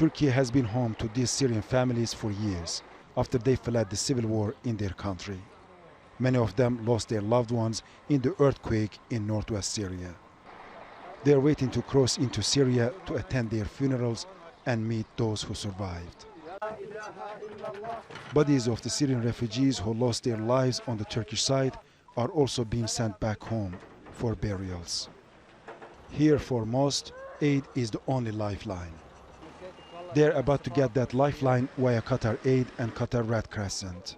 Turkey has been home to these Syrian families for years after they fled the civil war in their country. Many of them lost their loved ones in the earthquake in northwest Syria. They are waiting to cross into Syria to attend their funerals and meet those who survived. Bodies of the Syrian refugees who lost their lives on the Turkish side are also being sent back home for burials. Here for most, aid is the only lifeline. They're about to get that lifeline via Qatar Aid and Qatar Red Crescent.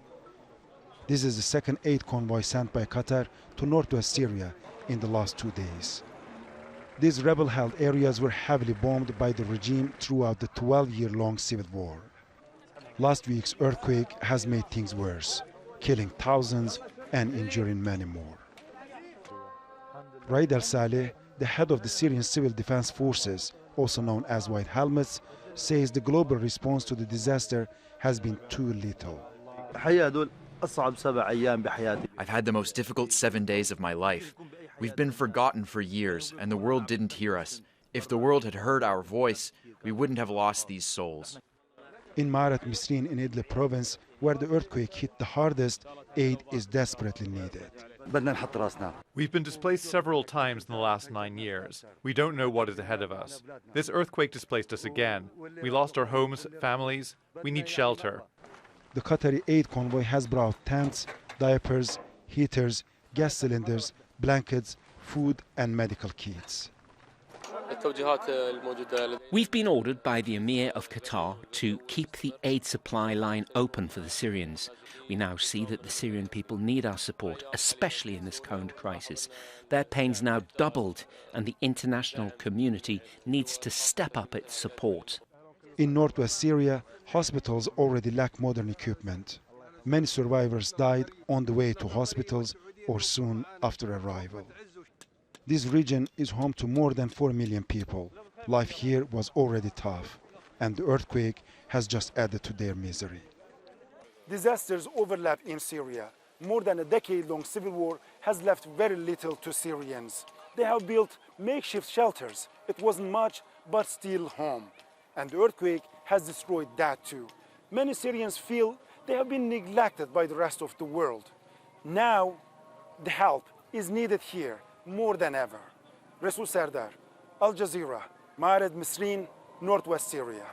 This is the second aid convoy sent by Qatar to northwest Syria in the last 2 days. These rebel-held areas were heavily bombed by the regime throughout the 12-year-long civil war. Last week's earthquake has made things worse, killing thousands and injuring many more. RAED al-SALEH, the head of the Syrian Civil Defense Forces, also known as White Helmets, says the global response to the disaster has been too little. I've had the most difficult 7 days of my life. We've been forgotten for years, and the world didn't hear us. If the world had heard our voice, we wouldn't have lost these souls. In Maaret Misrin in Idlib province, where the earthquake hit the hardest, aid is desperately needed. We've been displaced several times in the last 9 years. We don't know what is ahead of us. This earthquake displaced us again. We lost our homes, families. We need shelter. The Qatari aid convoy has brought tents, diapers, heaters, gas cylinders, blankets, food and medical kits. We've been ordered by the Emir of Qatar to keep the aid supply line open for the Syrians. We now see that the Syrian people need our support, especially in this current crisis. Their pain's now doubled, and the international community needs to step up its support. In northwest Syria, hospitals already lack modern equipment. Many survivors died on the way to hospitals or soon after arrival. This region is home to more than 4 million people. Life here was already tough, and the earthquake has just added to their misery. Disasters overlap in Syria. More than a decade-long civil war has left very little to Syrians. They have built makeshift shelters. It wasn't much, but still home. And the earthquake has destroyed that too. Many Syrians feel they have been neglected by the rest of the world. Now, the help is needed here more than ever. Resul, Serdar, Al Jazeera, Maaret Misrin, Northwest Syria.